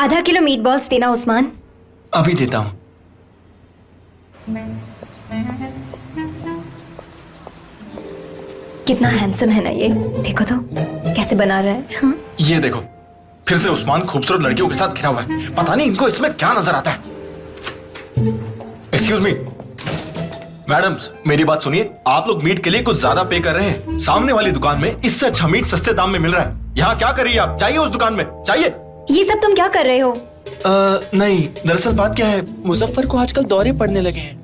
आधा kilo meat balls देना उस्मान। अभी देता हूँ। कितना हैंडसम है ना ये, देखो तो कैसे बना रहा है। हाँ? ये देखो, फिर से उस्मान खूबसूरत लड़कियों के साथ घिरा हुआ है। पता नहीं इनको इसमें क्या नजर आता है। एक्सक्यूज मी मैडम, मेरी बात सुनिए। आप लोग मीट के लिए कुछ ज्यादा पे कर रहे हैं। सामने वाली दुकान में इससे अच्छा मीट सस्ते दाम में मिल रहा है। यहाँ क्या कर रही है आप? जाइए उस दुकान में, जाइए। ये सब तुम क्या कर रहे हो? नहीं, दरअसल बात क्या है, मुजफ्फर को आजकल दौरे पड़ने लगे हैं।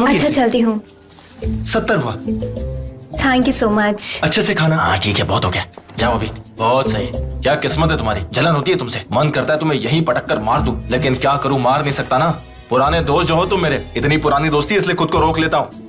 अच्छा चलती हूँ। 70 हुआ। Thank you so much. अच्छे से खाना। हाँ ठीक है, बहुत हो गया, जाओ अभी। बहुत सही। क्या किस्मत है तुम्हारी, जलन होती है तुमसे। मन करता है तुम्हें यहीं पटक कर मार दूं, लेकिन क्या करूं, मार नहीं सकता ना। पुराने दोस्त जो हो तुम मेरे, इतनी पुरानी दोस्ती इसलिए खुद को रोक लेता हूँ।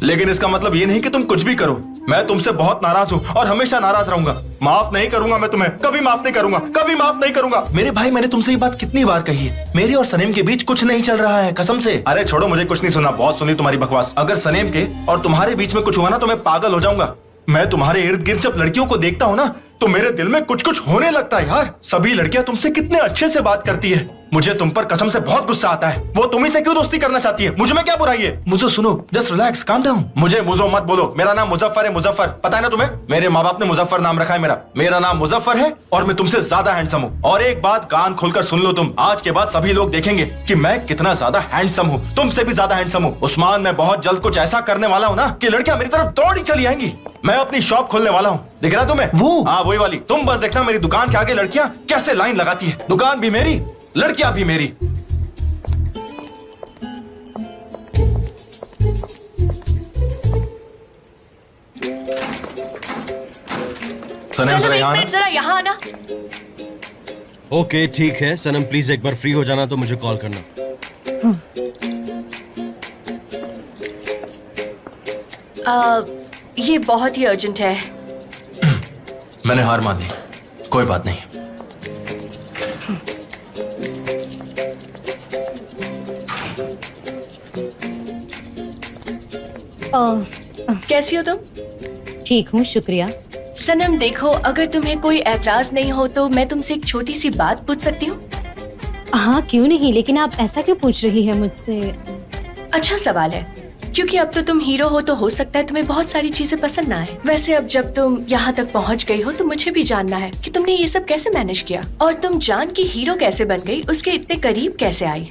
लेकिन इसका मतलब ये नहीं कि तुम कुछ भी करो। मैं तुमसे बहुत नाराज हूँ और हमेशा नाराज रहूंगा। माफ नहीं करूंगा मैं तुम्हें, कभी माफ नहीं करूंगा, कभी माफ नहीं करूंगा। मेरे भाई, मैंने तुमसे ये बात कितनी बार कही है, मेरी और सनेम के बीच कुछ नहीं चल रहा है, कसम से। अरे छोड़ो, मुझे कुछ नहीं सुनना, बहुत सुनी तुम्हारी बकवास। अगर सनेम के और तुम्हारे बीच में कुछ हुआ ना तो मैं पागल हो जाऊंगा। मैं तुम्हारे इर्द गिर्द जब लड़कियों को देखता हूँ ना तो मेरे दिल में कुछ कुछ होने लगता है यार। सभी लड़कियां तुमसे कितने अच्छे से बात करती है। मुझे तुम पर कसम से बहुत गुस्सा आता है। वो तुम्ही से क्यों दोस्ती करना चाहती है? मुझे में क्या बुराई है? मुझे सुनो, जस्ट रिलैक्स, काम डाउन। मुझे मुझो मत बोलो। मेरा नाम मुजफ्फर है, मुजफ्फर। पता है ना तुम्हें, मेरे माँ बाप ने मुजफ्फर नाम रखा है मेरा। मेरा नाम मुजफ्फर है और मैं तुमसे ज्यादा हैंडसम हूँ। और एक बात कान खोलकर सुन लो तुम, आज के बाद सभी लोग देखेंगे कि मैं कितना ज्यादा हैंडसम हूँ, तुमसे भी ज्यादा हैंडसम हूँ। उस्मान, मैं बहुत जल्द कुछ ऐसा करने वाला हूँ ना कि लड़कियां मेरी तरफ दौड़ी चली आएंगी। मैं अपनी शॉप खोलने वाला हूँ, दिख रहा तुम्हें? वो हाँ, वही वाली। तुम बस देखना मेरी दुकान के आगे लड़कियां कैसे लाइन लगाती है। दुकान भी मेरी, लड़कियां भी मेरी। सनम जरा यहाँ आना। जरा यहाँ आना। ओके ठीक है सनम, प्लीज एक बार फ्री हो जाना तो मुझे कॉल करना। ये बहुत ही अर्जेंट है। मैंने हार मान ली, कोई बात नहीं। कैसी हो तुम? ठीक हूँ, शुक्रिया। सनम देखो, अगर तुम्हें कोई एतराज नहीं हो तो मैं तुमसे एक छोटी सी बात पूछ सकती हूँ? हाँ क्यों नहीं, लेकिन आप ऐसा क्यों पूछ रही है मुझसे? अच्छा सवाल है, क्योंकि अब तो तुम हीरो हो तो हो सकता है तुम्हें बहुत सारी चीजें पसंद ना आए। वैसे अब जब तुम यहाँ तक पहुँच गई हो तो मुझे भी जानना है कि तुमने ये सब कैसे मैनेज किया और तुम जान की हीरो कैसे बन गई, उसके इतने करीब कैसे आई?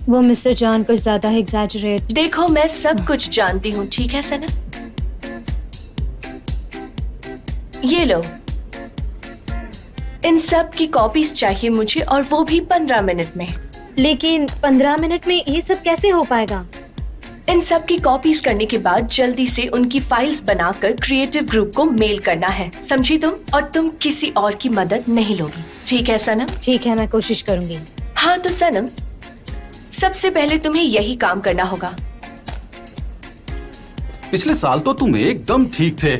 वो मिस्टर जॉन कुछ ज्यादा एग्जैजरेट। देखो मैं सब कुछ जानती हूँ, ठीक है सनम? ये लो, इन सब की कॉपीज चाहिए मुझे, और वो भी 15 मिनट में। लेकिन 15 मिनट में ये सब कैसे हो पाएगा? इन सब की कॉपीज करने के बाद जल्दी से उनकी फाइल्स बनाकर क्रिएटिव ग्रुप को मेल करना है, समझी तुम? और तुम किसी और की मदद नहीं लोगी, ठीक है सनम? ठीक है, मैं कोशिश करूंगी। हाँ तो सनम, सबसे पहले तुम्हें यही काम करना होगा। पिछले साल तो तुम एकदम ठीक थे।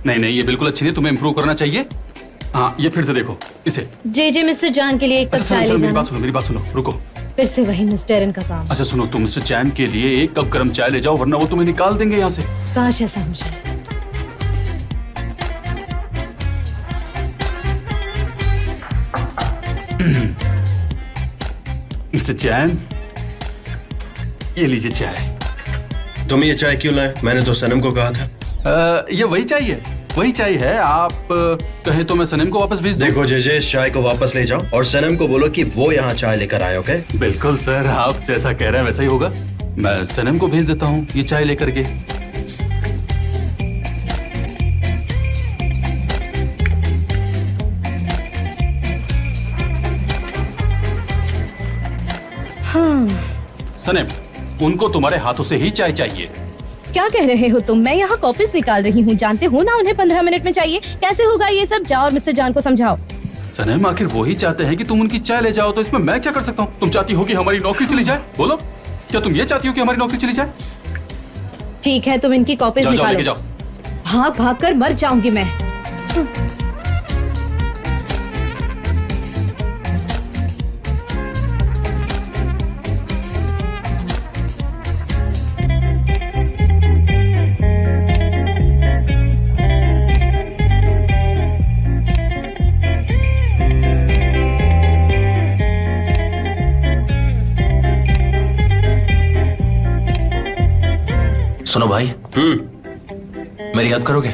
नहीं, ये बिल्कुल अच्छी नहीं, तुम्हें इम्प्रूव करना चाहिए। हाँ, ये फिर से देखो इसे। जे मिस्टर जॉन के लिए एक कप चाय ले मेरी जाना। बात सुनो, रुको। फिर से वही मिस्टर एरन का काम। अच्छा सुनो, तुम मिस्टर चैन के लिए एक कप गर्म चाय ले जाओ, वरना वो तुम्हें निकाल देंगे यहाँ से। काश ऐसा हो जाए। मिस्टर चैन, ये लीजिए चाय। तुम ये चाय क्यों लाए? मैंने तो सनम को कहा था। ये वही चाय है। आप कहे तो मैं सनम को वापस भेज दूं? देखो जेजे, इस चाय को वापस ले जाओ और सनम को बोलो कि वो यहाँ चाय लेकर आए। ओके? बिल्कुल सर, आप जैसा कह रहे हैं वैसा ही होगा। मैं सनम को भेज देता हूँ ये चाय लेकर के। सनम, उनको तुम्हारे हाथों से ही चाय चाहिए। क्या कह रहे हो तुम? मैं यहाँ कॉपीज निकाल रही हूँ, जानते हो ना उन्हें 15 मिनट में चाहिए। कैसे होगा ये सब? जाओ और मिस्टर जॉन को समझाओ। सनम, आखिर वो ही चाहते हैं कि तुम उनकी चाय ले जाओ, तो इसमें मैं क्या कर सकता हूँ? तुम चाहती हो कि हमारी नौकरी चली जाए? बोलो, क्या तुम ये चाहती हो कि हमारी नौकरी चली जाए? ठीक है, तुम इनकी कॉपीज निकालो। जाओ। भाग भाग कर मर जाऊंगी मैं। सुनो भाई, मेरी हेल्प करोगे?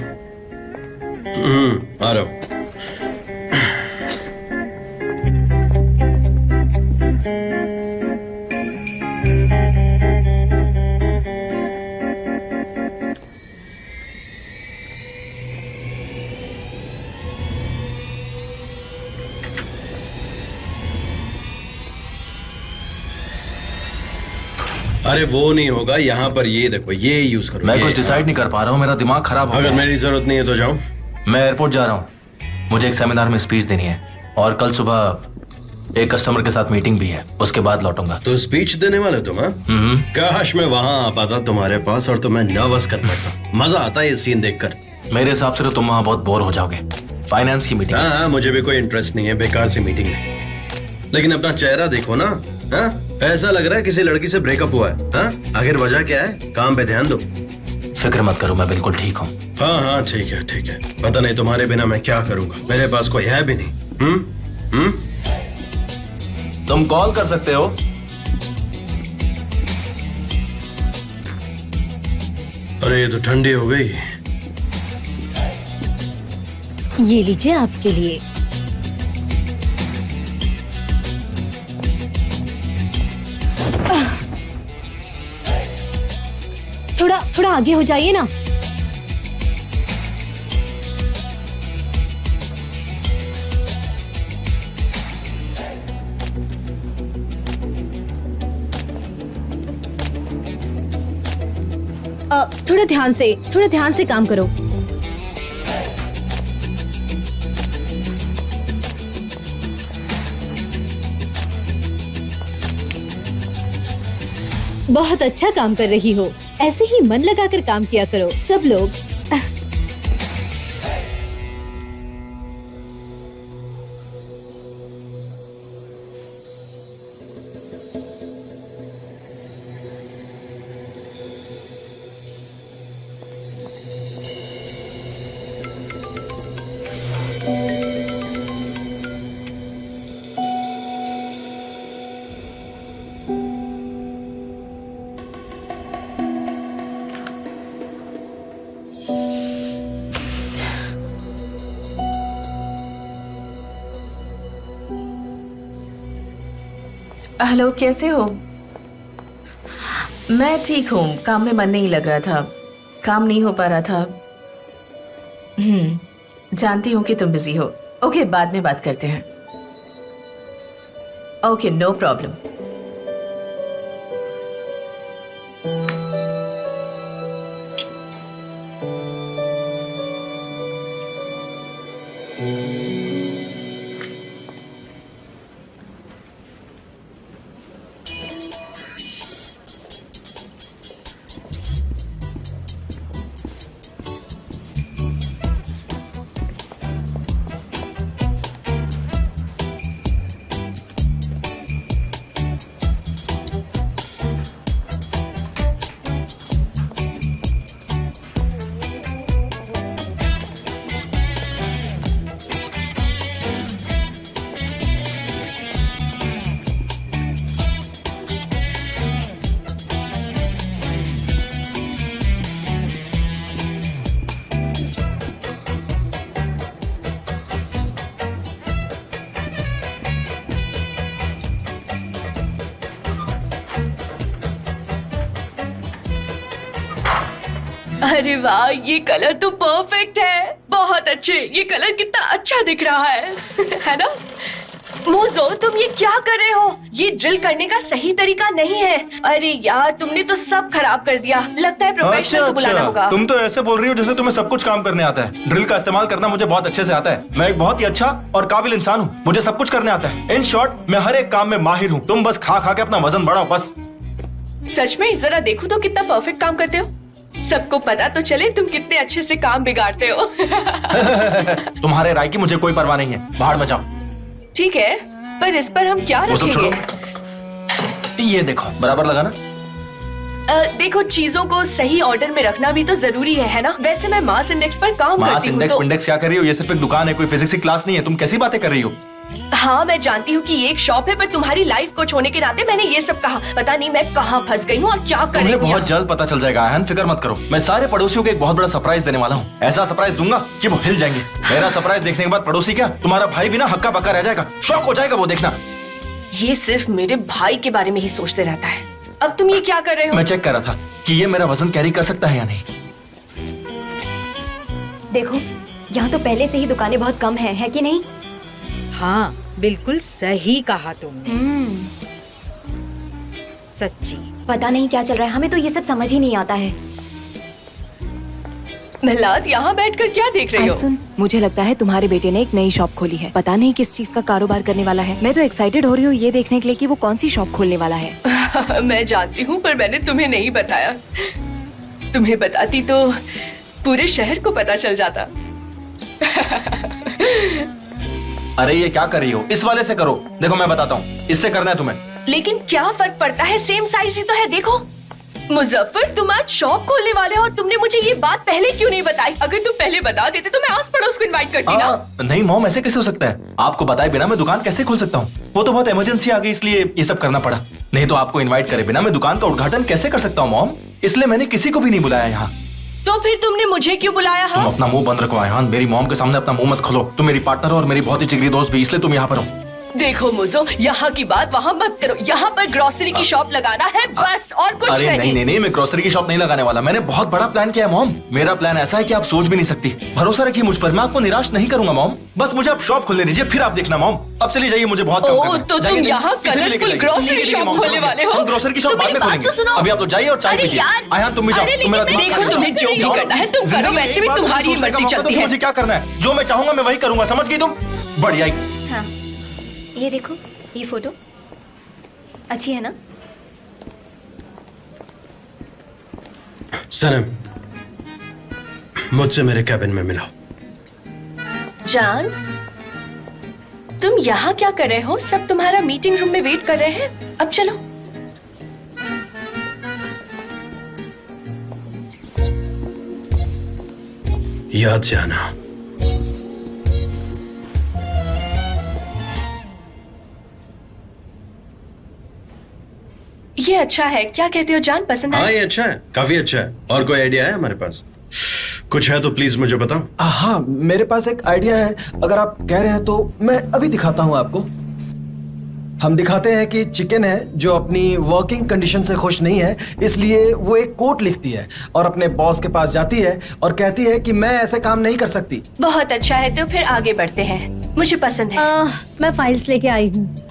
आ रहा हूं। अरे वो नहीं होगा, यहाँ पर ये देखो, ये यूज करो। मैं कुछ डिसाइड नहीं कर पा रहा हूँ, मेरा दिमाग खराब हो अगर गया। मेरी जरूरत नहीं है तो जाऊं। मैं एयरपोर्ट जा रहा हूँ, मुझे एक सेमिनार में स्पीच देनी है और कल सुबह एक कस्टमर के साथ मीटिंग भी है, उसके बाद लौटूंगा। तो स्पीच देने वाले तुम? काश मैं वहां आ पाता तुम्हारे पास और तुम्हें नर्वस कर पाता। मजा आता है ये सीन देखकर। मेरे हिसाब से तो तुम वहाँ बहुत बोर हो जाओगे। फाइनेंस की मीटिंग। हाँ, मुझे भी कोई इंटरेस्ट नहीं है, बेकार सी मीटिंग है। लेकिन अपना चेहरा देखो ना, हाँ? ऐसा लग रहा है किसी लड़की से ब्रेकअप हुआ है। हाँ? आखिर वजह क्या है? काम पे ध्यान दो। फिक्र मत करो, मैं बिल्कुल ठीक हूँ। हाँ हाँ, ठीक है ठीक है। पता नहीं तुम्हारे बिना मैं क्या करूंगा, मेरे पास कोई है भी नहीं। तुम कॉल कर सकते हो। अरे ये तो ठंडी हो गई। ये लीजिए आपके लिए। थोड़ा थोड़ा आगे हो जाइए ना। थोड़ा ध्यान से काम करो। बहुत अच्छा काम कर रही हो, ऐसे ही मन लगाकर काम किया करो सब लोग। हेलो, कैसे हो? मैं ठीक हूँ, काम में मन नहीं लग रहा था, काम नहीं हो पा रहा था। जानती हूँ कि तुम बिजी हो। ओके, बाद में बात करते हैं। Okay, no problem. अरे वाह, ये कलर तो परफेक्ट है, बहुत अच्छे। ये कलर कितना अच्छा दिख रहा है है ना? मोज़ो, तुम ये क्या कर रहे हो? ये ड्रिल करने का सही तरीका नहीं है। अरे यार, तुमने तो सब खराब कर दिया। लगता है प्रोफेशनल को बुलाना होगा। तुम तो ऐसे बोल रही हो जैसे तुम्हें सब कुछ काम करने आता है। ड्रिल का इस्तेमाल करना मुझे बहुत अच्छे से आता है। मैं एक बहुत ही अच्छा और काबिल इंसान हूँ, मुझे सब कुछ करने आता है। इन शॉर्ट, मैं हर एक काम में माहिर हूँ। तुम बस खा खा के अपना वजन बढ़ाओ बस। सच में? जरा देखो तो कितना परफेक्ट काम करते हो। सबको पता तो चले तुम कितने अच्छे से काम बिगाड़ते हो। तुम्हारे राय की मुझे कोई परवाह नहीं है, बाहर में जाओ। ठीक है, पर इस पर हम क्या वो सब रखेंगे? छोड़ो, ये देखो, बराबर लगा ना? देखो, चीजों को सही ऑर्डर में रखना भी तो जरूरी है ना? वैसे मैं मास इंडेक्स पर काम मास करती हूँ इंडेक्स तो... इंडेक्स क्या कर रही हो? ये सिर्फ एक दुकान है, कोई फिजिक्स की क्लास नहीं है। तुम कैसी बातें कर रही हो? हाँ मैं जानती हूँ कि ये एक शॉप है, पर तुम्हारी लाइफ कोच होने के नाते मैंने ये सब कहा। पता नहीं मैं कहाँ फंस गई हूँ और क्या कर रही तुम्हें हूँ। बहुत जल्द पता चल जाएगा आयन, फिक्र मत करो। मैं सारे पड़ोसियों को एक बहुत बड़ा सरप्राइज देने वाला हूँ। ऐसा सरप्राइज दूंगा कि वो हिल जाएंगे। मेरा सरप्राइज देखने के बाद पड़ोसी क्या, तुम्हारा भाई भी ना हक्का बक्का रह जाएगा, शौक हो जाएगा वो देखना। ये सिर्फ मेरे भाई के बारे में ही सोचते रहता है। अब तुम ये क्या कर रहे हो? मैं चेक कर रहा था कि ये मेरा वजन कैरी कर सकता है या नहीं। देखो, यहाँ तो पहले से ही दुकानें बहुत कम है कि नहीं? हाँ, बिल्कुल सही कहा तुमने। सच्ची। पता नहीं क्या चल रहा है, हमें तो ये सब समझ ही नहीं आता है। मिलाद, यहाँ बैठकर क्या देख रही हो? सुन, मुझे लगता है तुम्हारे बेटे ने एक नई शॉप खोली है। पता नहीं किस चीज का कारोबार करने वाला है। मैं तो एक्साइटेड हो रही हूँ ये देखने के लिए कि वो कौन सी शॉप खोलने वाला है। मैं जानती हूँ, पर मैंने तुम्हें नहीं बताया। तुम्हें बताती तो पूरे शहर को पता चल जाता। अरे ये क्या कर रही हो? इस वाले से करो। देखो मैं बताता हूँ, इससे करना है तुम्हें। लेकिन क्या फर्क पड़ता है, सेम साइज ही तो है। देखो मुजफ्फर, तुम आज शॉप खोलने वाले हो और तुमने मुझे ये बात पहले क्यों नहीं बताई? अगर तुम पहले बता देते तो मैं आस पड़ोस को इनवाइट करती ना। नहीं मॉम, ऐसे कैसे हो सकता है? आपको बताए बिना मैं दुकान कैसे खोल सकता हूँ? वो तो बहुत इमरजेंसी आ गई इसलिए ये सब करना पड़ा। नहीं तो आपको इन्वाइट करे बिना मैं दुकान का उद्घाटन कैसे कर सकता हूँ मॉम? इसलिए मैंने किसी को भी नहीं बुलाया यहाँ। तो फिर तुमने मुझे क्यों बुलाया? तुम हाँ, अपना मुंह बंद रखो आयहान, मेरी मॉम के सामने अपना मुंह मत खोलो। तुम मेरी पार्टनर हो और मेरी बहुत ही जिगरी दोस्त भी, इसलिए तुम यहाँ पर हो। देखो मुझो, यहाँ की बात वहाँ मत करो। यहाँ पर ग्रोसरी की शॉप लगाना है बस, और कुछ अरे नहीं। नहीं नहीं, मैं ग्रोसरी की शॉप नहीं लगाने वाला। मैंने बहुत बड़ा प्लान किया है मॉम। मेरा प्लान ऐसा है कि आप सोच भी नहीं सकती। भरोसा रखिए मुझ पर, मैं आपको निराश नहीं करूंगा मॉम। बस मुझे आप शॉप खोलने दीजिए, फिर आप देखना मॉम। अब चली जाइए, मुझे बहुत काम करना है। तो तुम यहाँ कलरफुल ग्रोसरी शॉप खोलने वाले हो? हम ग्रोसरी की शॉप तो बाद में मेरी बात खोलेंगे। तो सुनो। अभी आप तो जाइए और चाय अरे पीजिए। यार, आयहान तुम भी जाओ। अरे तुम मेरा लेकिन दिमाग देखो, तुम्हें जो भी करना है तुम करो, वैसे भी तुम्हारी मर्जी चलती है। मुझे क्या करना है, जो मैं चाहूंगा मैं वही करूंगा, समझ गई तुम? बढ़िया। हाँ, ये देखो, ये फोटो अच्छी है ना? सनम, मुझसे मेरे कैबिन में मिलाओ। जान, तुम यहाँ क्या कर रहे हो? सब तुम्हारा मीटिंग रूम में वेट कर रहे हैं। अब चलो। याद से आना। ये अच्छा है, क्या कहते हो जान? पसंद हाँ आया? ये अच्छा है, काफी अच्छा है। और कोई आइडिया है हमारे पास? कुछ है तो प्लीज मुझे बताओ। हाँ, मेरे पास एक आइडिया है। अगर आप कह रहे हैं तो मैं अभी दिखाता हूँ आपको। हम दिखाते हैं कि चिकन है जो अपनी वर्किंग कंडीशन से खुश नहीं है, इसलिए वो एक कोट लिखती है और अपने बॉस के पास जाती है और कहती है कि मैं ऐसे काम नहीं कर सकती। बहुत अच्छा है, तो फिर आगे बढ़ते हैं। मुझे पसंद है। मैं फाइल्स लेके आई हूँ।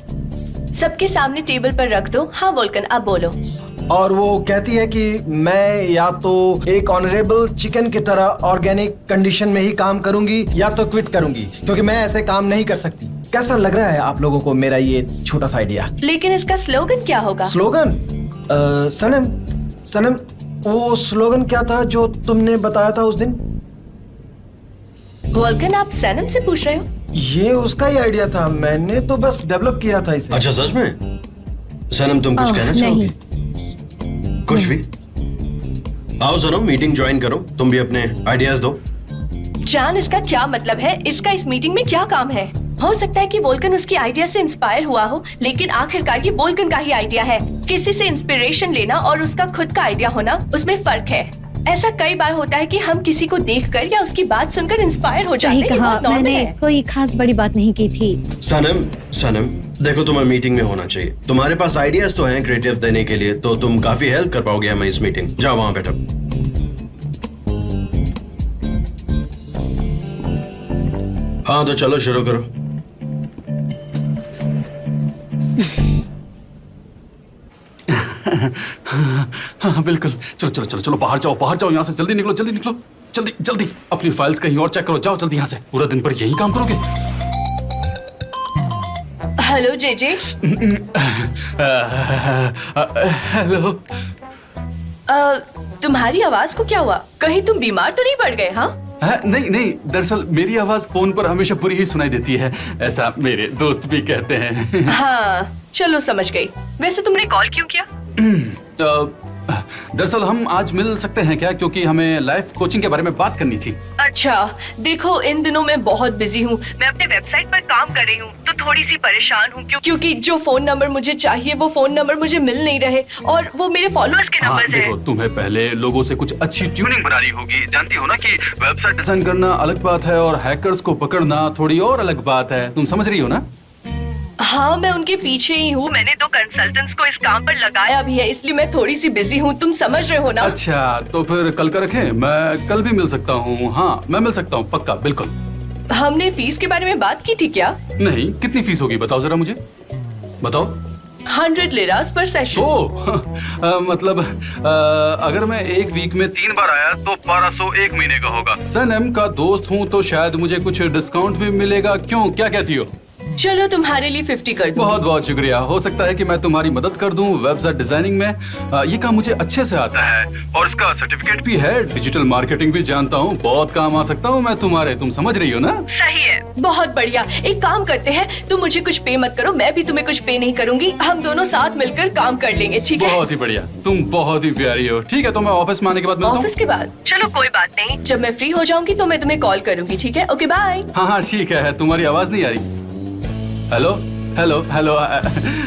सबके सामने टेबल पर रख दो। हाँ वोल्कन, अब बोलो। और वो कहती है कि मैं या तो एक ऑनरेबल चिकन की तरह ऑर्गेनिक कंडीशन में ही काम करूंगी या तो क्विट करूंगी, क्योंकि मैं ऐसे काम नहीं कर सकती। कैसा लग रहा है आप लोगों को मेरा ये छोटा सा आइडिया? लेकिन इसका स्लोगन क्या होगा? स्लोगन? सनम, वो स्लोगन क्या था जो तुमने बताया था उस दिन? वोल्कन, आप सनम से पूछ रहे हो? ये उसका ही आइडिया था, मैंने तो बस डेवलप किया था इसे। अच्छा सच में? सनम तुम कुछ कहना चाहोगी? कुछ भी? आओ सनम, मीटिंग ज्वाइन करो, तुम भी अपने आइडियाज दो। जान, इसका क्या मतलब है? इसका इस मीटिंग में क्या काम है? हो सकता है कि वोल्कन उसकी आइडिया से इंस्पायर हुआ हो, लेकिन आखिरकार ये वोल्कन का ही आइडिया है। किसी से इंस्पिरेशन लेना और उसका खुद का आइडिया होना, उसमें फर्क है। ऐसा कई बार होता है कि हम किसी को देखकर या उसकी बात सुनकर इंस्पायर हो जाते हैं। सही ये कहा, बहुत नॉर्मल मैंने है। कोई खास बड़ी बात नहीं की थी। सनम देखो, तुम्हें मीटिंग में होना चाहिए। तुम्हारे पास आइडियाज तो हैं क्रिएटिव देने के लिए, तो तुम काफी हेल्प कर पाओगे हमें इस मीटिंग। जाओ वहां बैठो। हाँ तो चलो शुरू करो। हाँ बिल्कुल। चलो चलो चलो चलो, बाहर जाओ यहाँ से। जल्दी निकलो, जल्दी जल्दी अपनी फाइल्स कहीं और चेक करो। जाओ जल्दी यहाँ से। पूरा दिन पर यही काम करोगे? Hello JJ. हेलो। तुम्हारी आवाज को क्या हुआ? कहीं तुम बीमार तो नहीं पड़ गए? हाँ नहीं, दरअसल मेरी आवाज फोन पर हमेशा बुरी ही सुनाई देती है, ऐसा मेरे दोस्त भी कहते हैं। हाँ चलो समझ गई। वैसे तुमने कॉल क्यों किया? दरअसल हम आज मिल सकते हैं क्या, क्योंकि हमें लाइफ कोचिंग के बारे में बात करनी थी। अच्छा, देखो इन दिनों मैं बहुत बिजी हूँ। मैं अपने वेबसाइट पर काम कर रही हूँ तो थोड़ी सी परेशान हूँ, क्योंकि जो फोन नंबर मुझे चाहिए वो फोन नंबर मुझे मिल नहीं रहे और वो मेरे फॉलोअर्स के नंबर्स हैं। देखो, तुम्हें पहले लोगों से कुछ अच्छी ट्यूनिंग बनानी होगी। जानती हो ना कि वेबसाइट डिजाइन करना अलग बात है और हैकर्स को पकड़ना थोड़ी और अलग बात है। तुम समझ रही हो ना? हाँ, मैं उनके पीछे ही हूँ। मैंने 2 कंसल्टेंट्स को इस काम पर लगाया भी है, इसलिए मैं थोड़ी सी बिजी हूँ। तुम समझ रहे हो ना? अच्छा, तो फिर कल का रखें? मैं कल भी मिल सकता हूँ। हाँ, मैं मिल सकता हूँ, पक्का, बिल्कुल। हमने फीस के बारे में बात की थी क्या? नहीं, कितनी फीस होगी बताओ जरा मुझे, बताओ। 100 लिरास पर सेशन। मतलब अगर मैं एक वीक में 3 बार आया तो 1200 एक महीने का होगा। सनम का दोस्त हूँ तो शायद मुझे कुछ डिस्काउंट भी मिलेगा। क्यों, क्या कहती हो? चलो तुम्हारे लिए 50 कर दूं। बहुत बहुत शुक्रिया। हो सकता है कि मैं तुम्हारी मदद कर दूं वेबसाइट डिजाइनिंग में। ये काम मुझे अच्छे से आता है और इसका सर्टिफिकेट भी है। डिजिटल मार्केटिंग भी जानता हूँ। बहुत काम आ सकता हूँ मैं तुम्हारे। तुम समझ रही हो ना? सही है, बहुत बढ़िया। एक काम करते हैं, तुम मुझे कुछ पे मत करो, मैं भी तुम्हें कुछ पे नहीं करूंगी। हम दोनों साथ मिलकर काम कर लेंगे, ठीक है? बहुत ही बढ़िया, तुम बहुत ही प्यारी हो। ठीक है, तो मैं ऑफिस में आने के बाद मिलता हूँ। ऑफिस के बाद? चलो कोई बात नहीं, जब मैं फ्री हो जाऊंगी तो मैं तुम्हें कॉल करूंगी, ठीक है? Okay bye. हाँ हाँ ठीक है। तुम्हारी आवाज नहीं आ रही। Hello hello hello.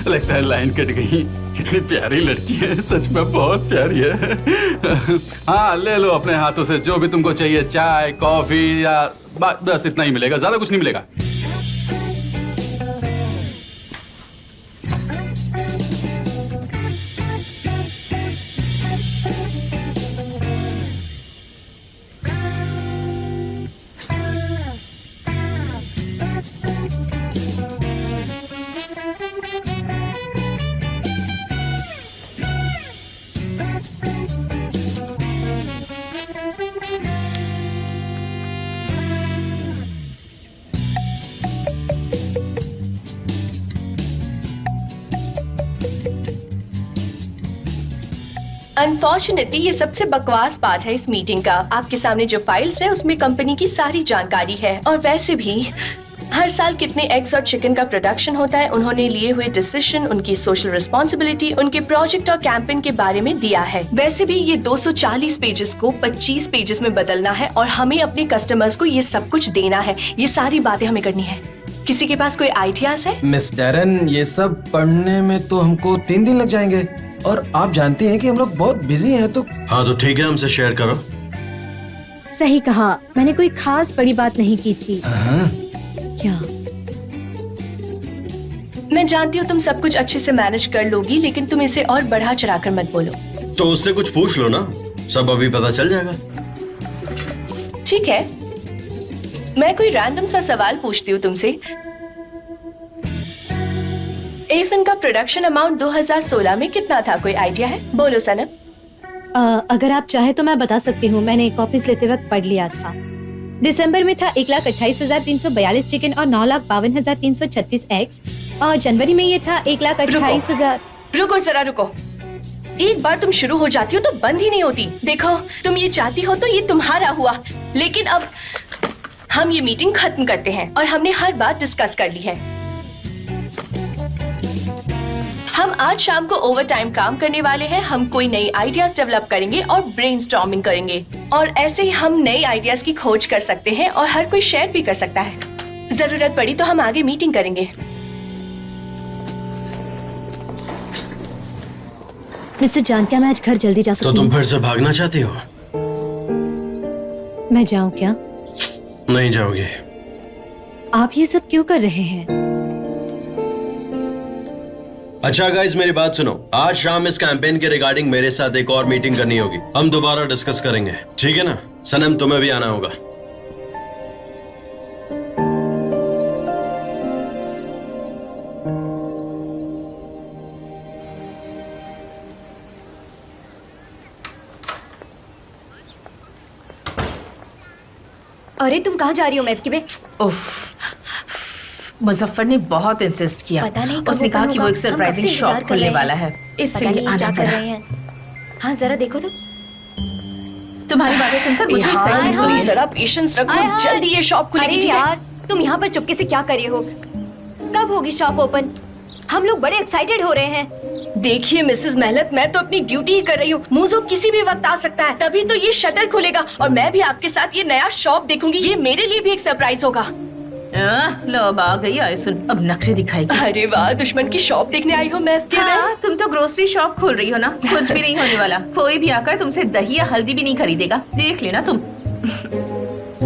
लगता है लाइन कट गई। कितनी प्यारी लड़की है, सच में बहुत प्यारी है। हाँ, ले लो अपने हाथों से जो भी तुमको चाहिए, चाय कॉफी या बस इतना ही मिलेगा, ज्यादा कुछ नहीं मिलेगा। अनफॉर्चुनेटली ये सबसे बकवास पार्ट है इस मीटिंग का। आपके सामने जो फाइल्स है उसमें कंपनी की सारी जानकारी है और वैसे भी हर साल कितने एग्स और चिकन का प्रोडक्शन होता है, उन्होंने लिए हुए डिसीजन, उनकी सोशल रिस्पॉन्सिबिलिटी, उनके प्रोजेक्ट और कैंपेन के बारे में दिया है। वैसे भी ये 240 पेजेस को 25 पेजेस में बदलना है और हमें अपने कस्टमर्स को ये सब कुछ देना है। ये सारी बातें हमें करनी है। किसी के पास कोई आइडियाज है? मिस डैरन, ये सब पढ़ने में तो हमको 3 दिन लग जाएंगे और आप जानती हैं कि हम लोग बहुत बिजी हैं। तो हाँ, तो ठीक है, हमसे शेयर करो। सही कहा, मैंने कोई खास बड़ी बात नहीं की थी। क्या? मैं जानती हूँ तुम सब कुछ अच्छे से मैनेज कर लोगी, लेकिन तुम इसे और बढ़ा चढ़ाकर मत बोलो। तो उससे कुछ पूछ लो ना, सब अभी पता चल जाएगा। ठीक है, मैं कोई रैंडम सा सवाल पूछती हूँ तुमसे। एफन का प्रोडक्शन अमाउंट 2016 में कितना था? कोई आइडिया है? बोलो सनम। अगर आप चाहे तो मैं बता सकती हूँ। मैंने कॉपीज लेते वक्त पढ़ लिया था। दिसंबर में था 1,28,342 चिकन और 9,52,336 एग्स और जनवरी में ये था 1,28,000। रुको जरा रुको, एक बार तुम शुरू हो जाती हो तो बंद ही नहीं होती। देखो, तुम ये चाहती हो तो ये तुम्हारा हुआ, लेकिन अब हम ये मीटिंग खत्म करते हैं और हमने हर बात डिस्कस कर ली है। हम आज शाम को ओवर टाइम काम करने वाले हैं। हम कोई नई आइडियाज डेवलप करेंगे और ब्रेनस्टॉर्मिंग करेंगे और ऐसे ही हम नई आइडियाज की खोज कर सकते हैं और हर कोई शेयर भी कर सकता है। जरूरत पड़ी तो हम आगे मीटिंग करेंगे। मिस्टर जान, क्या मैं आज घर जल्दी जा सकती हूँ? तो तुम फिर से भागना चाहती हो? मैं जाऊँ क्या? नहीं जाओगे। आप ये सब क्यों कर रहे हैं? अच्छा गाइस, मेरी बात सुनो। आज शाम इस कैंपेन के रिगार्डिंग मेरे साथ एक और मीटिंग करनी होगी। हम दोबारा डिस्कस करेंगे, ठीक है ना? सनम, तुम्हें भी आना होगा। अरे तुम कहाँ जा रही हो मैफ में? उफ, मुजफ्फर ने बहुत इंसिस्ट किया। पता नहीं उसने कहा कि वो एक सरप्राइजिंग शॉप खोलने वाला है, इसलिए आना पड़ा। हाँ जरा देखो तो। तुम्हारी बातें सुनकर मुझे एक्साइटमेंट हो रही है। जरा पेशेंस रखो, जल्दी ये शॉप खुलेगी। अरे यार, तुम यहाँ पर चुपके से क्या कर रहे हो? कब होगी शॉप ओपन? हम लोग बड़े एक्साइटेड हो रहे हैं। देखिए मिसेस मेहनत, मैं तो अपनी ड्यूटी ही कर रही हूँ। मूजो किसी भी वक्त आ सकता है, तभी तो ये शटर खुलेगा और मैं भी आपके साथ ये नया शॉप देखूंगी। ये मेरे लिए भी एक सरप्राइज होगा। लो अब आ गई आयसुन, अब नक्शे दिखाएगी। अरे वाह, दुश्मन की शॉप देखने आई हो महफ के हाँ, तुम तो ग्रोसरी शॉप खोल रही हो ना, कुछ भी नहीं होने वाला। कोई भी आकर तुमसे दही या हल्दी भी नहीं खरीदेगा, देख लेना तुम।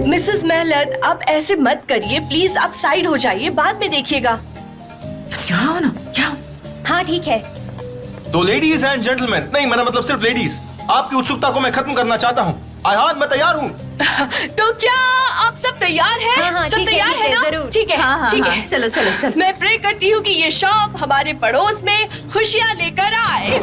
मिसेस मेहनत, आप ऐसे मत करिए प्लीज, आप साइड हो जाइए, बाद में देखिएगा। क्या हो ना, क्या हो? हाँ ठीक है। तो लेडीज एंड जेंटलमैन, नहीं मेरा मतलब सिर्फ लेडीज, आपकी उत्सुकता को मैं खत्म करना चाहता हूँ। आयान, मैं तैयार हूँ। तो क्या आप सब तैयार हैं? हाँ, सब ठीक है, तैयार ठीक है है, ना? जरूर। ठीक है, हाँ, ठीक हाँ, है। चलो चलो चलो। मैं प्रे करती हूँ कि ये शॉप हमारे पड़ोस में खुशियाँ लेकर आए।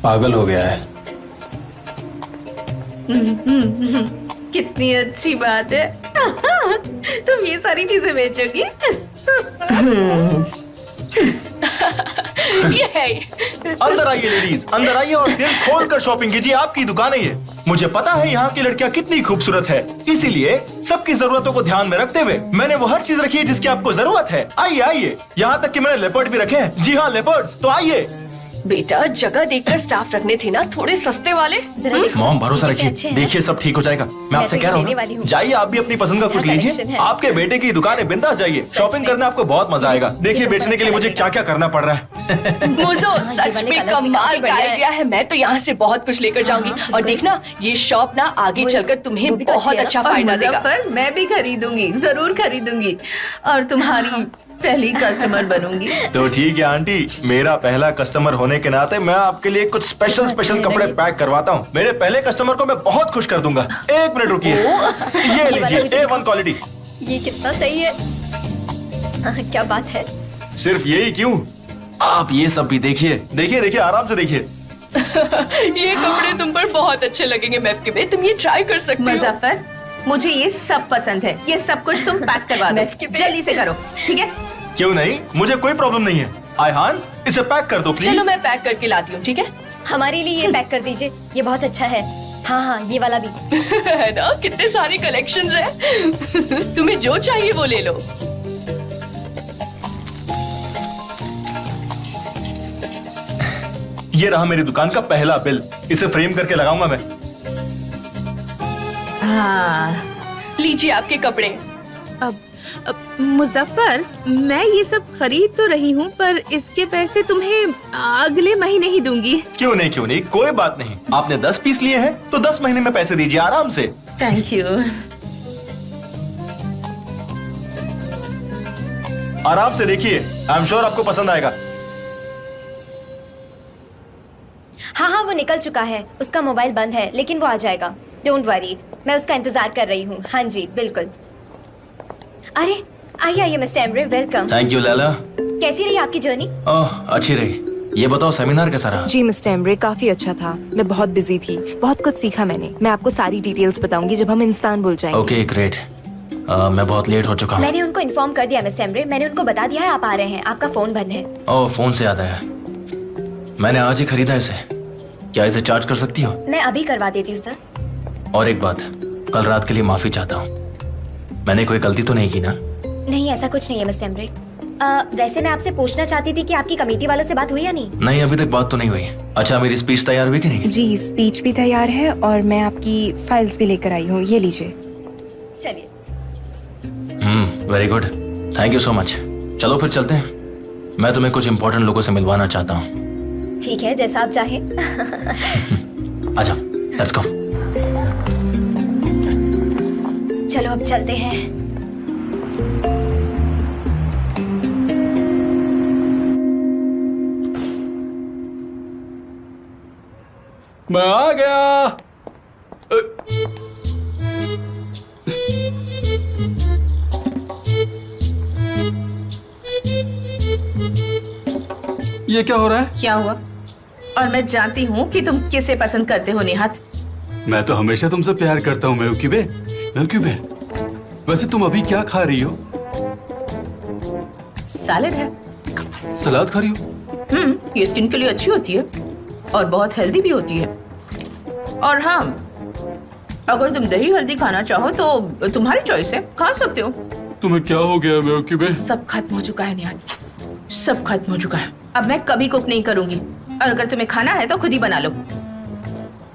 पागल हो गया है। कितनी अच्छी बात है। तुम ये सारी चीजें बेचोगी? अंदर आइए लेडीज, अंदर आइए और दिल खोल कर शॉपिंग कीजिए। आपकी दुकान है ये। मुझे पता है यहाँ की लड़कियाँ कितनी खूबसूरत है, इसीलिए सबकी जरूरतों को ध्यान में रखते हुए मैंने वो हर चीज रखी है जिसकी आपको जरूरत है। आइए आइए, यहाँ तक कि मैंने लेपर्ड भी रखे हैं। जी हाँ, लेपर्ड्स। तो आइए। बेटा, जगह देखकर स्टाफ रखने थे ना, थोड़े सस्ते वाले। जरा देखो, मॉम, भरोसा कितने रखिए, अच्छे हैं ना? देखिए सब ठीक हो जाएगा। मैं आपसे तो कह रहा लेने वाली हूँ, हूँ। जाइए आप भी अपनी पसंद का अच्छा कुछ लीजिए। collection है। आपके बेटे की दुकान है, बिंदास जाइए। शॉपिंग में। करने आपको बहुत मजा आएगा। देखिए तो बेचने के लिए अच्छा मुझे क्या क्या करना पड़ रहा है। मुझो, ये सच वाले में colours भी कमाल काफी का बढ़िया है। आइडिया है। मैं तो यहाँ से बहुत कुछ लेकर जाऊंगी। और देखना, ये शॉप ना आगे वो- चलकर तुम्हें वो भी तो अच्छी बहुत है ना? अच्छा और फायदा देगा। मुजफ्फर, मैं भी खरीदूंगी, जरूर खरीदूंगी और तुम्हारी पहली कस्टमर बनूंगी। तो ठीक है आंटी, मेरा पहला कस्टमर होने के नाते मैं आपके लिए कुछ स्पेशल कपड़े पैक करवाता हूँ। मेरे पहले कस्टमर को मैं बहुत खुश कर दूंगा। एक मिनट रुकिए, ये वाला लीजिए मुझे A1 क्वालिटी। ये कितना सही है। हाँ, क्या बात है। सिर्फ यही क्यों, आप ये सब भी देखिए। देखिए देखिए, आराम से देखिए। ये कपड़े तुम पर बहुत अच्छे लगेंगे मैफ के, तुम ये ट्राई कर सकते हो। मुजफ्फर, मुझे ये सब पसंद है। ये सब कुछ तुम पैक करवा दो, जल्दी से करो, ठीक है? क्यों नहीं, मुझे कोई प्रॉब्लम नहीं है। आयहान, इसे पैक कर दो प्लीज। चलो मैं पैक करके लाती हूँ, ठीक है? हमारे लिए ये पैक कर दीजिए, ये बहुत अच्छा है। हाँ हाँ, ये वाला भी। है ना, कितने सारे कलेक्शंस हैं। तुम्हें जो चाहिए वो ले लो। ये रहा मेरी दुकान का पहला बिल, इसे फ्रेम करके लगाऊंगा मैं। हाँ। लीजिए आपके कपड़े। अब मुजफ्फर, मैं ये सब खरीद तो रही हूँ, पर इसके पैसे तुम्हें अगले महीने ही दूंगी। क्यों नहीं, कोई बात नहीं। आपने 10 पीस लिए हैं तो 10 महीने में पैसे दीजिए आराम से। Thank you. आराम से देखिए, आई एम श्योर आपको पसंद आएगा। हाँ हाँ, वो निकल चुका है। उसका मोबाइल बंद है, लेकिन वो आ जाएगा। डोंट वरी, मैं उसका इंतजार कर रही हूँ। हाँ जी, बिल्कुल। अरे आइए आइए mister Emre, welcome. Thank you Laila. कैसी रही आपकी जर्नी? ओह, अच्छी रही। ये बताओ सेमिनार कैसा रहा? जी मिस्टर एमरे, काफी अच्छा था। मैं बहुत बिजी थी, बहुत कुछ सीखा मैंने। मैं आपको सारी डिटेल्स बताऊंगी जब हम इस्तांबुल जाएंगे। Okay great. मैं बहुत लेट हो चुका हूँ। मैंने उनको इन्फॉर्म कर दिया मिस्टर एमरे, मैंने उनको बता दिया है आप आ रहे हैं। आपका फोन बंद है। ओह, फोन से याद आया, मैंने आज ही खरीदा इसे। क्या इसे चार्ज कर सकती हो? मैं अभी करवा देती हूँ सर। और एक बात, कल रात के लिए माफी चाहता हूँ। मैंने कोई गलती तो नहीं की ना? नहीं, ऐसा कुछ नहीं है मिस्टर एमरे। वैसे मैं आपसे पूछना चाहती थी कि आपकी कमेटी वालों से बात हुई या नहीं? नहीं, अभी तक बात तो नहीं हुई। अच्छा, मेरी स्पीच तैयार हुई कि नहीं? जी, स्पीच भी तैयार है और मैं आपकी फाइल्स भी लेकर आई हूँ। ये लीजिए। चलिए। Very good, thank you so much. चलो फिर चलते हैं, मैं तुम्हें कुछ इंपॉर्टेंट लोगों से मिलवाना चाहता हूँ। ठीक है, जैसा आप चाहें। आजा, लेट्स गो। चलो अब चलते हैं। मैं आ गया। ये क्या हो रहा है? क्या हुआ? और मैं जानती हूँ कि तुम किसे पसंद करते हो निहात। मैं तो हमेशा तुमसे प्यार करता हूँ मेवक्यूबे। मेवक्यूबे, वैसे तुम अभी क्या खा रही हो? सैलेड है। सलाद खा रही हो? ये स्किन के लिए अच्छी होती है और बहुत हेल्दी भी होती है। और हाँ, अगर तुम दही हल्दी खाना चाहो तो तुम्हारी चॉइस है, खा सकते हो। तुम्हें क्या हो गया मेवक्यूबे? सब खत्म हो चुका है निहात, सब खत्म हो चुका है। अब मैं कभी कुक नहीं करूंगी और अगर तुम्हें खाना है तो खुद ही बना लो।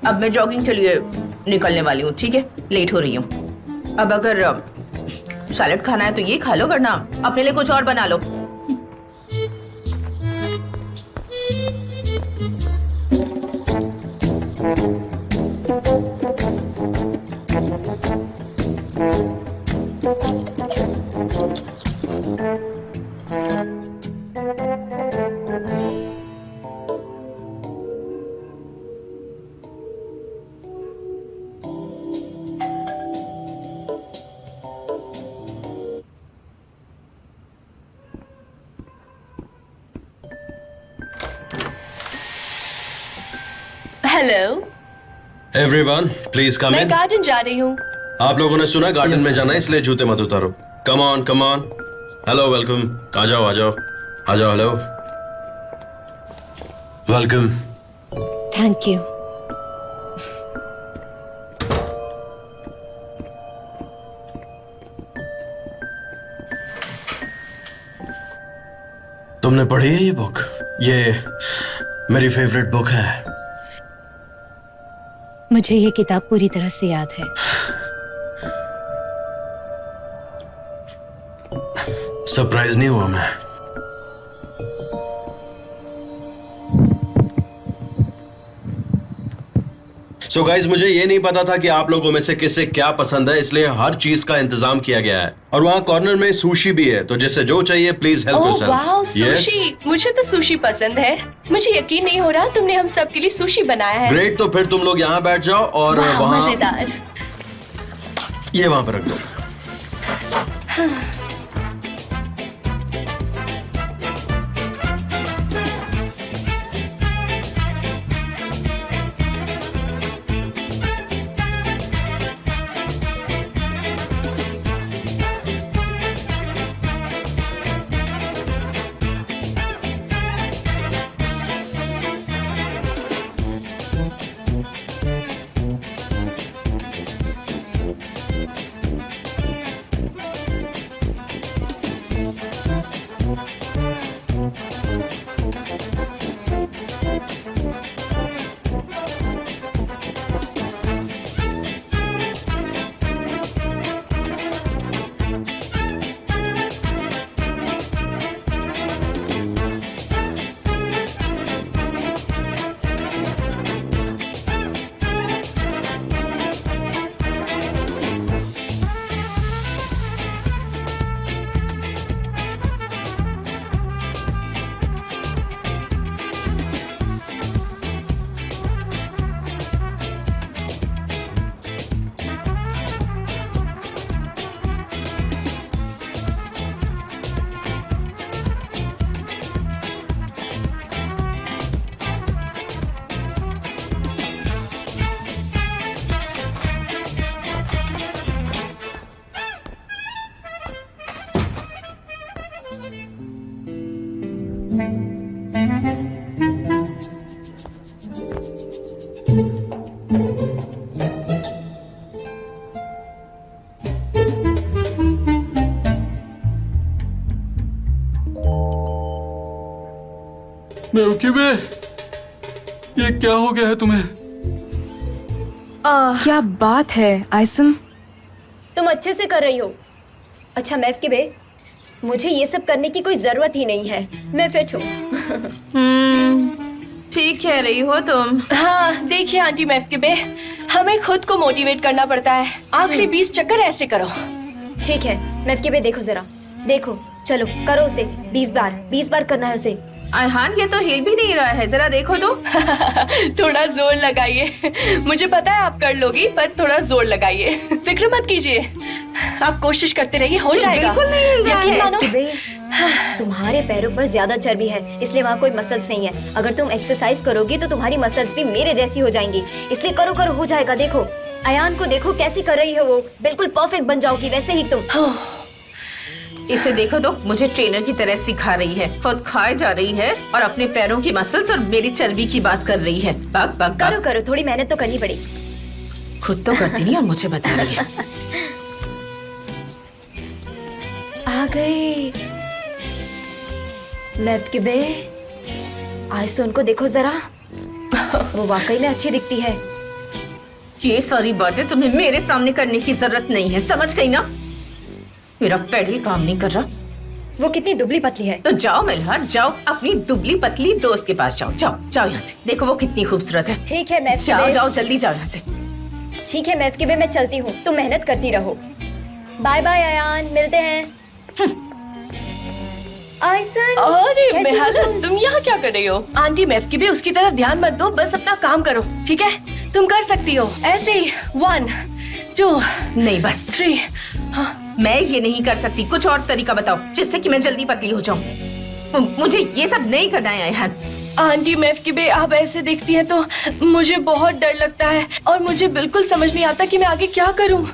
अब मैं जॉगिंग के लिए निकलने वाली हूँ, ठीक है? लेट हो रही हूँ। अब अगर सैलेड खाना है तो ये खा लो, वरना अपने लिए कुछ और बना लो। हेलो, एवरीवन प्लीज कम मैं इन। गार्डन जा रही हूँ। आप लोगों ने सुना गार्डन में जाना है, इसलिए जूते मत उतारो। Come on come on. Hello welcome, आ जाओ आ जाओ आ जाओ। Hello welcome. Thank you. तुमने पढ़ी है ये बुक? ये मेरी फेवरेट बुक है। मुझे ये किताब पूरी तरह से याद है। सरप्राइज नहीं हुआ मैं? सो गाइज, मुझे ये नहीं पता था कि आप लोगों में से किसे क्या पसंद है, इसलिए हर चीज का इंतजाम किया गया है। और वहाँ कॉर्नर में सुशी भी है, तो जिसे जो चाहिए प्लीज हेल्प ओह वाह, योरसेल्फ। सुशी। मुझे तो सुशी पसंद है। मुझे यकीन नहीं हो रहा तुमने हम सब के लिए सुशी बनाया है। ग्रेट, तो फिर तुम लोग यहाँ बैठ जाओ और वाह, वहाँ मजेदार। ये वहाँ पर रख दो। मेवक्यूबे, ये क्या हो गया है तुम्हें? क्या बात है आइसम? तुम अच्छे से कर रही हो। अच्छा मेवक्यूबे, मुझे ये सब करने की कोई जरूरत ही नहीं है, मैं फिट हूँ। ठीक कह रही हो तुम। हाँ देखिए आंटी मेवक्यूबे, हमें खुद को मोटिवेट करना पड़ता है। आखिरी 20 चक्कर ऐसे करो। ठीक है मेवक्यूबे, देखो जरा, देखो, चलो करो उसे 20 बार करना है उसे। अरहान, ये तो हिल भी नहीं रहा है, जरा देखो तो। थोड़ा जोर लगाइए। मुझे पता है आप कर लोगी, पर थोड़ा जोर लगाइए। फिक्र मत कीजिए, आप कोशिश करते रहिए, हो जाएगा। बिल्कुल नहीं हिल रहा यकीन है। मानो। मेवक्यूबे, तुम्हारे पैरों पर ज्यादा चर्बी है, इसलिए वहाँ कोई मसल्स नहीं है। अगर तुम एक्सरसाइज करोगी तो तुम्हारी मसल्स भी मेरे जैसी हो जाएंगी, इसलिए करो करो हो जाएगा। देखो अयान को देखो कैसी कर रही है वो, बिल्कुल परफेक्ट बन जाओगी वैसे ही तुम। इसे देखो तो मुझे ट्रेनर की तरह सिखा रही है, खुद खाए जा रही है और अपने पैरों की मसल्स और मेरी चर्बी की बात कर रही है। बाग बाग करो करो, थोड़ी मेहनत तो करनी पड़ी। खुद तो करती नहीं और मुझे बता रही है। आ गए मैफकिबे, आयसोन को देखो जरा, वो वाकई में अच्छी दिखती है। ये सारी बातें तुम्हें मेरे सामने करने की जरूरत नहीं है, समझ गई ना? मेरा पैर ही काम नहीं कर रहा। वो कितनी दुबली पतली है। तो जाओ मिल्हा, जाओ अपनी दुबली पतली दोस्त के पास जाओ। जाओ जाओ यहाँ से, देखो वो कितनी खूबसूरत है। ठीक है मैफकिबे, जाओ जाओ जल्दी जाओ यहाँ से। ठीक है मैफकिबे, मैं चलती हूँ, तुम मेहनत करती रहो। बाय बाय अयान, मिलते हैं। आयसन, अरे कैसी हो मेहला, तुम? तुम यहाँ क्या कर रही हो? आंटी मैफकिबे उसकी तरफ ध्यान मत दो, बस अपना काम करो, ठीक है? तुम कर सकती हो ऐसे ही। 1 2 नहीं बस 3। हाँ मैं ये नहीं कर सकती, कुछ और तरीका बताओ जिससे कि मैं जल्दी पतली हो जाऊं। मुझे ये सब नहीं करना है अयान। आंटी मैफकिबे, आप ऐसे देखती हैं तो मुझे बहुत डर लगता है और मुझे बिल्कुल समझ नहीं आता कि मैं आगे क्या करूं।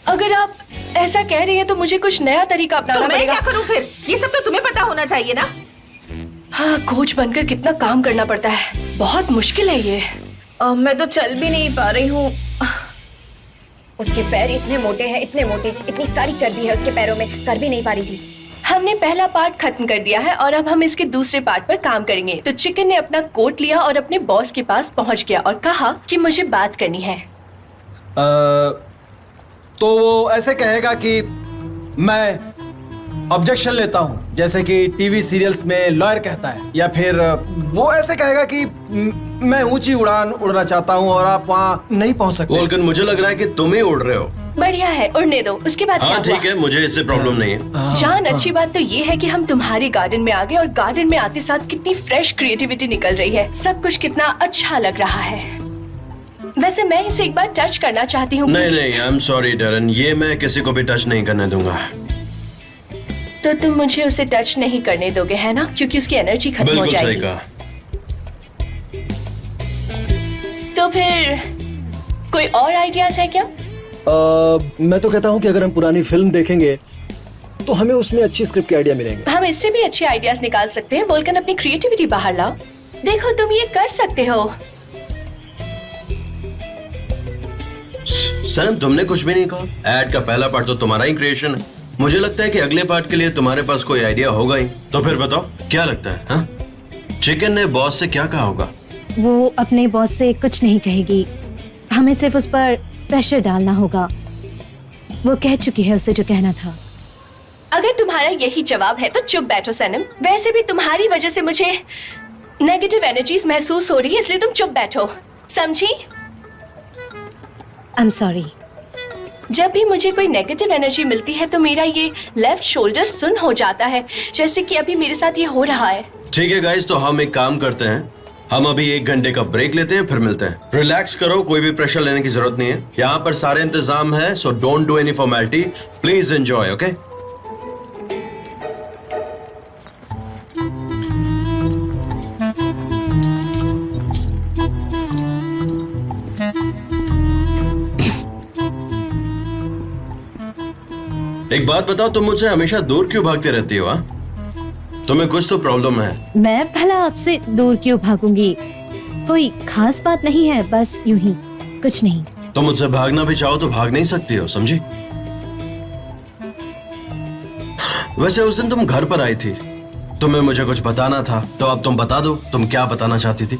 अगर आप ऐसा कह रही हैं तो मुझे कुछ नया तरीका तो अपनाना मैं पड़ेगा। क्या करूं फिर? ये सब तो तुम्हें पता होना चाहिए ना। हाँ, कोच बनकर कितना काम करना पड़ता है, बहुत मुश्किल है ये। मैं तो चल भी नहीं पा रही हूँ। उसके पैर इतने मोटे हैं, इतने मोटे, इतनी सारी चर्बी है उसके पैरों में, कर भी नहीं पा रही थी। हमने पहला पार्ट खत्म कर दिया है और अब हम इसके दूसरे पार्ट पर काम करेंगे। तो चिकन ने अपना कोट लिया और अपने बॉस के पास पहुंच गया और कहा कि मुझे बात करनी है। तो वो ऐसे कहेगा कि मैं ऑब्जेक्शन लेता हूं, जैसे कि टीवी सीरियल्स में लॉयर कहता है, या फिर वो ऐसे कहेगा कि मैं ऊंची उड़ान उड़ना चाहता हूं और आप वहां नहीं पहुंच सकते। वोल्कन, मुझे लग रहा है कि तुम ही उड़ रहे हो। बढ़िया है, उड़ने दो। उसके बाद क्या हाँ हुआ? ठीक है, मुझे इससे प्रॉब्लम नहीं है। जान, अच्छी बात तो ये है कि हम तुम्हारे गार्डन में आ गए और गार्डन में आते साथ कितनी फ्रेश क्रिएटिविटी निकल रही है, सब कुछ कितना अच्छा लग रहा है। वैसे मैं इसे एक बार टच करना चाहती हूँ। नहीं नहीं, आई एम सॉरी डरन, ये मैं किसी को भी टच नहीं करने दूंगा। तो तुम मुझे उसे टच नहीं करने दोगे, है ना? क्योंकि उसकी एनर्जी खत्म हो बिल्कुल सही जाएगी। कहा। तो फिर कोई और आइडियाज है क्या? मैं तो कहता हूं कि अगर हम पुरानी फिल्म देखेंगे तो हमें उसमें अच्छी स्क्रिप्ट के आइडिया मिलेंगे। हम इससे भी अच्छे आइडियाज निकाल सकते हैं। वोल्कन, अपनी क्रिएटिविटी बाहर लाओ। देखो, तुम ये कर सकते हो। सनम, तुमने कुछ भी नहीं कहा। एड का पहला पार्ट तो तुम्हारा ही क्रिएशन है। मुझे लगता है कि अगले पार्ट के लिए तुम्हारे पास कोई आइडिया होगा ही। तो फिर बताओ क्या लगता है? हाँ? चिकन ने बॉस से क्या कहा होगा? वो अपने बॉस से कुछ नहीं कहेगी, हमें सिर्फ उस पर प्रेशर डालना होगा। वो कह चुकी है उसे जो कहना था। अगर तुम्हारा यही जवाब है तो चुप बैठो सनम। वैसे भी तुम्हारी वजह से मुझे नेगेटिव एनर्जीज महसूस हो रही है, इसलिए तुम चुप बैठो, समझी? I am sorry. जब भी मुझे कोई नेगेटिव एनर्जी मिलती है तो मेरा ये लेफ्ट शोल्डर सुन्न हो जाता है, जैसे कि अभी मेरे साथ ये हो रहा है। ठीक है गाइस, तो हम एक काम करते हैं, हम अभी 1 घंटे का ब्रेक लेते हैं, फिर मिलते हैं। रिलैक्स करो, कोई भी प्रेशर लेने की जरूरत नहीं है। यहाँ पर सारे इंतजाम है, so don't do any formality, please enjoy. Okay? एक बात बताओ, तुम मुझसे हमेशा दूर क्यों भागती रहती हो? तुम्हें कुछ तो प्रॉब्लम है। मैं भला आपसे दूर क्यों भागूंगी? कोई खास बात नहीं है, बस यूं ही, कुछ नहीं। तुम मुझसे भागना भी चाहो तो भाग नहीं सकती हो, समझी? वैसे उस दिन तुम घर पर आई थी, तुम्हें मुझे कुछ बताना था, तो अब तुम बता दो, तुम क्या बताना चाहती थी?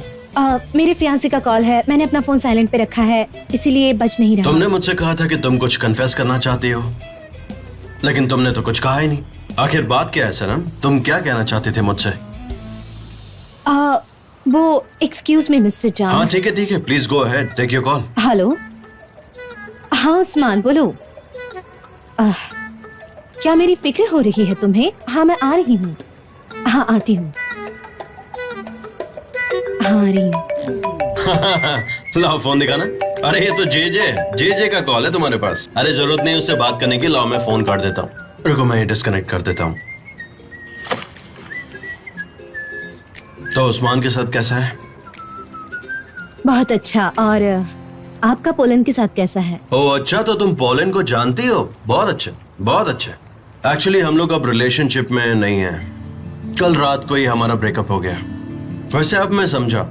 मेरे फियांसे का कॉल है, मैंने अपना फोन साइलेंट पे रखा है, इसीलिए बज नहीं रहा। तुमने मुझसे कहा था कि तुम कुछ कन्फेस करना चाहती हो, लेकिन तुमने तो कुछ कहा ही नहीं। आखिर बात क्या है सनम? तुम क्या कहना चाहते थे मुझसे? वो एक्सक्यूज मी मिस्टर जान। हाँ ठीक है, please go ahead, take your call. Hello, हाँ उस्मान बोलो। क्या मेरी फिक्र हो रही है तुम्हें? हाँ मैं आ रही हूँ। हाँ आती हूँ, हाँ आ रही हूँ। लाओ फोन दिखाना। अरे ये तो जे का कॉल है तुम्हारे पास। अरे जरूरत नहीं उससे बात करने की, लाओ मैं फोन काट देता हूँ। रुको मैं ये डिस्कनेक्ट कर देता हूँ। तो उस्मान के साथ कैसा है? बहुत अच्छा। और आपका पोलैंड के साथ कैसा है? ओ अच्छा, तो तुम पोलैंड को जानती हो? बहुत अच्छा, बहुत अच्छा। एक्चुअली हम लोग अब रिलेशनशिप में नहीं हैं। कल रात को ही हमारा ब्रेकअप हो गया। वैसे अब मैं समझा,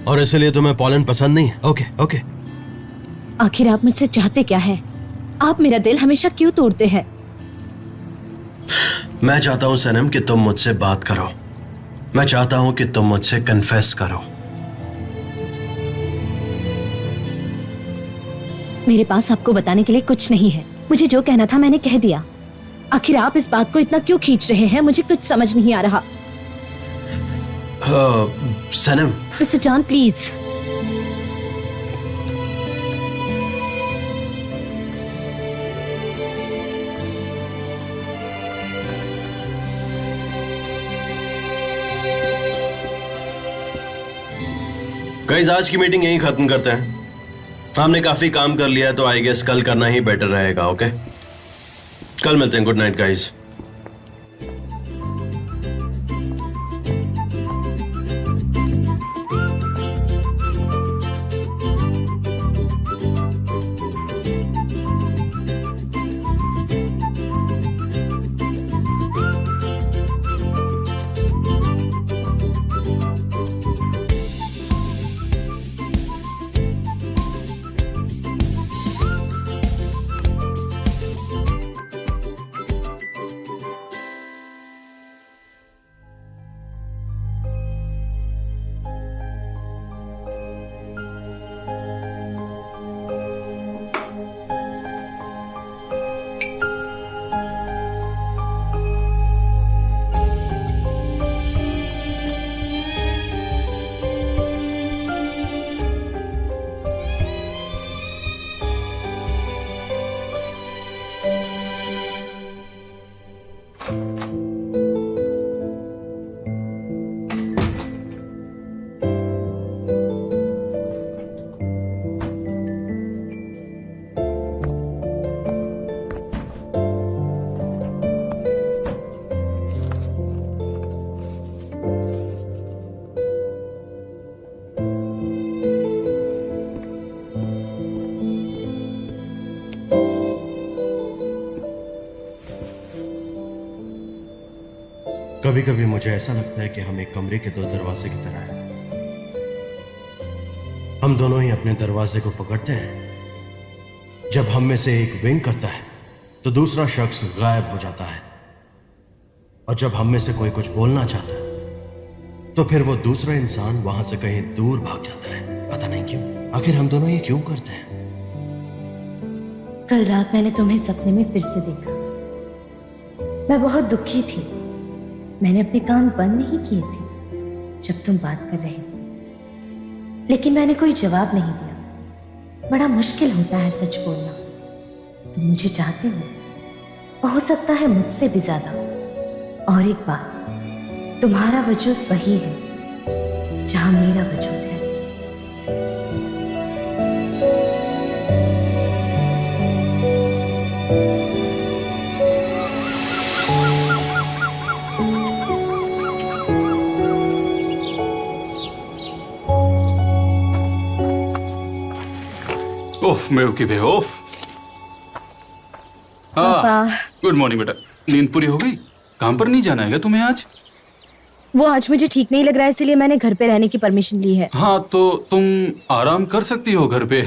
और इसलिए तुम्हें पोलैंड पसंद नहीं है। Okay okay. आखिर आप मुझसे चाहते क्या है? आप मेरा दिल हमेशा क्यों तोड़ते हैं? मैं चाहता हूं सनम कि तुम मुझसे बात करो। मैं चाहता हूं कि तुम मुझसे कन्फेस करो। मेरे पास आपको बताने के लिए कुछ नहीं है। मुझे जो कहना था मैंने कह दिया। आखिर आप इस बात को इतना क्यों खींच रहे हैं? मुझे कुछ समझ नहीं आ रहा। सनम, मिस्टर जॉन प्लीज। गाइस, आज की मीटिंग यहीं खत्म करते हैं। हमने काफी काम कर लिया है, तो आई गेस कल करना ही बेटर रहेगा। ओके, कल मिलते हैं। Good night guys. कभी कभी मुझे ऐसा लगता है कि हम एक कमरे के दो दरवाजे की तरह हैं। हम दोनों ही अपने दरवाजे को पकड़ते हैं। जब हम में से एक विंग करता है तो दूसरा शख्स गायब हो जाता है, और जब हम में से कोई कुछ बोलना चाहता है तो फिर वो दूसरा इंसान वहां से कहीं दूर भाग जाता है। पता नहीं क्यों। आखिर हम दोनों ये क्यों करते हैं? कल रात मैंने तुम्हें सपने में फिर से देखा। मैं बहुत दुखी थी। मैंने अपने कान बंद नहीं किए थे जब तुम बात कर रहे थे, लेकिन मैंने कोई जवाब नहीं दिया। बड़ा मुश्किल होता है सच बोलना। तुम मुझे चाहते हो सकता है मुझसे भी ज्यादा। और एक बात, तुम्हारा वजूद वही है जहां मेरा वजूद है। ओफ मेवकी बे ओफ। पापा। गुड मॉर्निंग बेटा। नींद पूरी हो गई? काम पर नहीं जाना है क्या तुम्हें आज? वो आज मुझे ठीक नहीं लग रहा है, इसलिए मैंने घर पे रहने की परमिशन ली है। हाँ, तो तुम आराम कर सकती हो घर पे।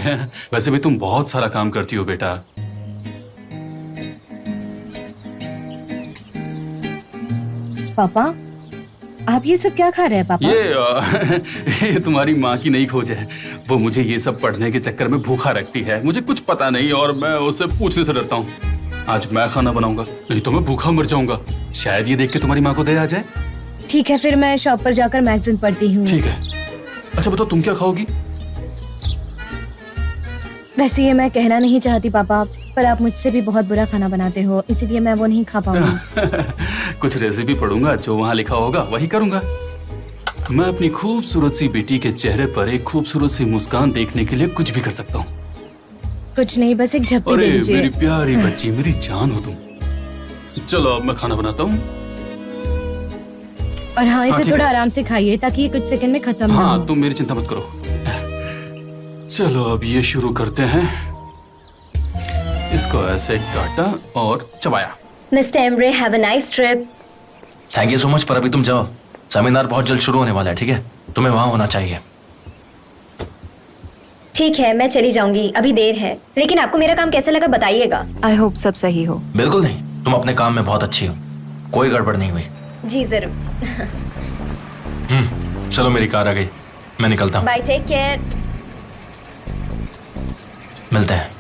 वैसे भी तुम बहुत सारा काम करती हो बेटा। पापा, आप ये सब क्या खा रहे हैं पापा? ये तुम्हारी माँ की नई खोज है। वो मुझे ये सब पढ़ने के चक्कर में भूखा रखती है। मुझे कुछ पता नहीं और मैं उससे पूछने से डरता हूँ। आज मैं खाना बनाऊंगा, नहीं तो मैं भूखा मर जाऊंगा। शायद ये देख के तुम्हारी माँ को दया आ जाए। ठीक है, फिर मैं शॉप पर जाकर मैगजीन पढ़ती हूँ। ठीक है। अच्छा बताओ, तुम क्या खाओगी? वैसे ये मैं कहना नहीं चाहती पापा, पर आप मुझसे भी बहुत बुरा खाना बनाते हो, इसीलिए मैं वो नहीं खा पाऊंगी। कुछ रेसिपी पढ़ूंगा, जो वहाँ लिखा होगा वही करूंगा। मैं अपनी खूबसूरत सी बेटी के चेहरे पर एक खूबसूरत सी मुस्कान देखने के लिए कुछ भी कर सकता हूँ। कुछ नहीं, बस एक झप्पी दे अरे दीजिए। मेरी प्यारी बच्ची, मेरी जान हो तुम। चलो अब मैं खाना बनाता हूँ। और हाँ, इसे ठीक थोड़ा है। आराम से खाइए ताकि ये कुछ सेकंड में खत्म ना हो। हाँ तुम मेरी चिंता मत करो। चलो अब ये शुरू करते हैं। इसको ऐसे काटा और चबाया। Mister Embrey, have a nice trip. Thank you so much, पर अभी तुम जाओ, सेमिनार बहुत जल्द शुरू होने वाला है, ठीक है? तुम्हें वहां होना चाहिए। ठीक है, मैं चली जाऊंगी, अभी देर है, लेकिन आपको मेरा काम कैसा लगा बताइएगा। आई होप सब सही हो। बिल्कुल नहीं, तुम अपने काम में बहुत अच्छी हो, कोई गड़बड़ नहीं हुई। जी जरूर। चलो मेरी कार आ गई, मैं निकलता हूँ। Bye, take care. मिलते हैं।